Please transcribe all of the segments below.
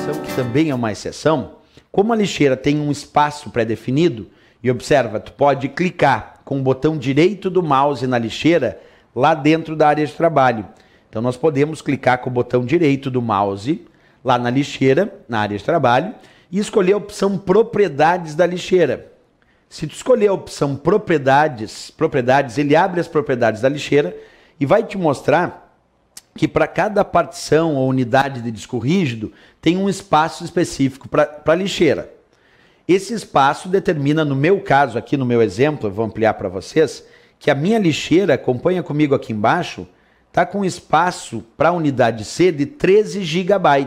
opção que também é uma exceção, como a lixeira tem um espaço pré-definido, e observa, tu pode clicar com o botão direito do mouse na lixeira lá dentro da área de trabalho. Então nós podemos clicar com o botão direito do mouse lá na lixeira, na área de trabalho, e escolher a opção propriedades da lixeira. Se tu escolher a opção propriedades, ele abre as propriedades da lixeira e vai te mostrar que para cada partição ou unidade de disco rígido tem um espaço específico para a lixeira. Esse espaço determina, no meu caso, aqui no meu exemplo, eu vou ampliar para vocês, que a minha lixeira, acompanha comigo aqui embaixo, está com espaço para a unidade C de 13 GB,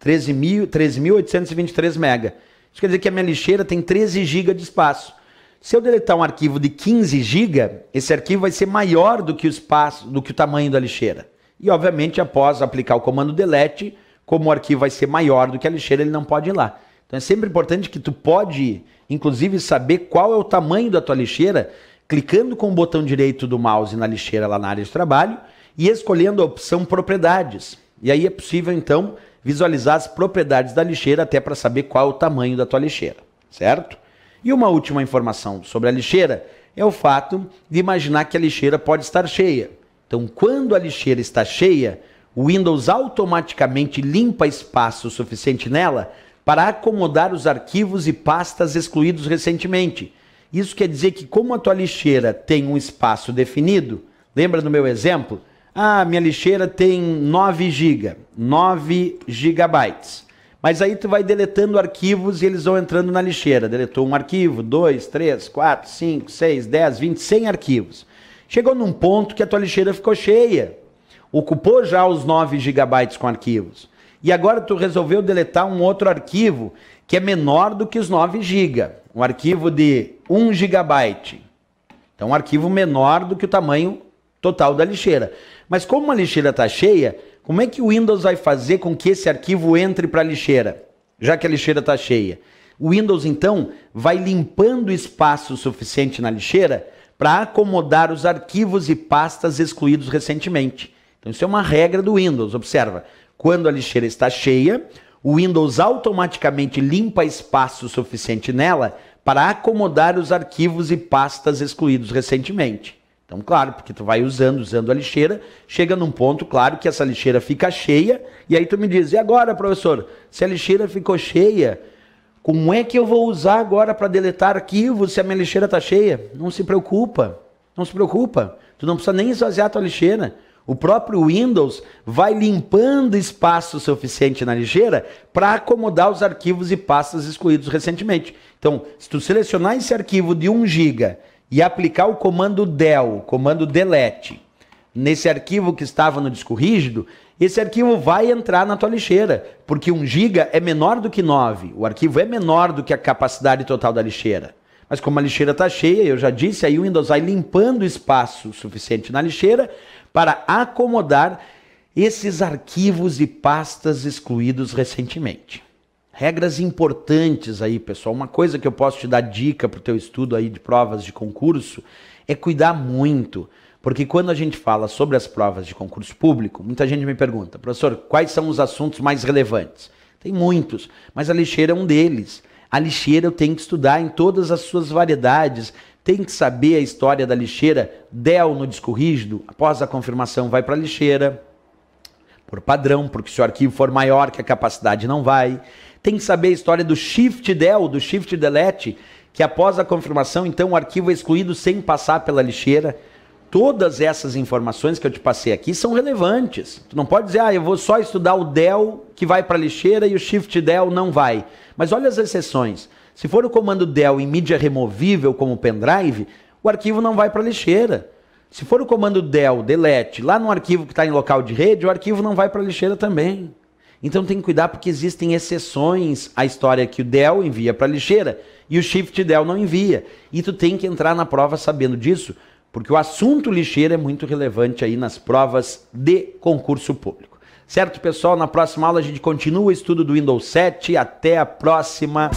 13.823 MB. Isso quer dizer que a minha lixeira tem 13 GB de espaço. Se eu deletar um arquivo de 15 GB, esse arquivo vai ser maior do que o espaço, do que o tamanho da lixeira. E, obviamente, após aplicar o comando delete, como o arquivo vai ser maior do que a lixeira, ele não pode ir lá. Então é sempre importante que tu pode, inclusive, saber qual é o tamanho da tua lixeira, clicando com o botão direito do mouse na lixeira lá na área de trabalho e escolhendo a opção propriedades. E aí é possível, então, visualizar as propriedades da lixeira até para saber qual é o tamanho da tua lixeira, certo? E uma última informação sobre a lixeira é o fato de imaginar que a lixeira pode estar cheia. Então, quando a lixeira está cheia, o Windows automaticamente limpa espaço suficiente nela para acomodar os arquivos e pastas excluídos recentemente. Isso quer dizer que, como a tua lixeira tem um espaço definido, lembra do meu exemplo? Ah, minha lixeira tem 9 GB, 9 GB. Mas aí tu vai deletando arquivos e eles vão entrando na lixeira. Deletou um arquivo, 2, 3, 4, 5, 6, 10, 20, 100 arquivos. Chegou num ponto que a tua lixeira ficou cheia. Ocupou já os 9 GB com arquivos. E agora tu resolveu deletar um outro arquivo que é menor do que os 9 GB. Um arquivo de 1 GB. Então um arquivo menor do que o tamanho total da lixeira. Mas como a lixeira está cheia, como é que o Windows vai fazer com que esse arquivo entre para a lixeira, já que a lixeira está cheia? O Windows, então, vai limpando espaço suficiente na lixeira para acomodar os arquivos e pastas excluídos recentemente. Então isso é uma regra do Windows, observa. Quando a lixeira está cheia, o Windows automaticamente limpa espaço suficiente nela para acomodar os arquivos e pastas excluídos recentemente. Então, claro, porque tu vai usando a lixeira, chega num ponto, claro, que essa lixeira fica cheia, e aí tu me diz, e agora, professor, se a lixeira ficou cheia, como é que eu vou usar agora para deletar arquivos se a minha lixeira está cheia? Não se preocupa, não se preocupa. Tu não precisa nem esvaziar a tua lixeira. O próprio Windows vai limpando espaço suficiente na lixeira para acomodar os arquivos e pastas excluídos recentemente. Então, se tu selecionar esse arquivo de 1 GB e aplicar o comando del, o comando delete, nesse arquivo que estava no disco rígido, esse arquivo vai entrar na tua lixeira, porque 1 GB é menor do que 9. O arquivo é menor do que a capacidade total da lixeira. Mas como a lixeira está cheia, eu já disse, aí o Windows vai limpando espaço suficiente na lixeira para acomodar esses arquivos e pastas excluídos recentemente. Regras importantes aí, pessoal. Uma coisa que eu posso te dar dica para o teu estudo aí de provas de concurso é cuidar muito. Porque quando a gente fala sobre as provas de concurso público, muita gente me pergunta, professor, quais são os assuntos mais relevantes? Tem muitos, mas a lixeira é um deles. A lixeira eu tenho que estudar em todas as suas variedades, tem que saber a história da lixeira, del no disco rígido, após a confirmação vai para a lixeira, por padrão, porque se o arquivo for maior que a capacidade não vai. Tem que saber a história do shift del, do shift delete, que após a confirmação, então, o arquivo é excluído sem passar pela lixeira. Todas essas informações que eu te passei aqui são relevantes. Tu não pode dizer, eu vou só estudar o del que vai para a lixeira e o shift del não vai. Mas olha as exceções. Se for o comando del em mídia removível, como pendrive, o arquivo não vai para a lixeira. Se for o comando del, delete, lá no arquivo que está em local de rede, o arquivo não vai para a lixeira também. Então tem que cuidar porque existem exceções à história que o del envia para a lixeira e o shift del não envia. E tu tem que entrar na prova sabendo disso, porque o assunto lixeira é muito relevante aí nas provas de concurso público. Certo, pessoal? Na próxima aula a gente continua o estudo do Windows 7. Até a próxima!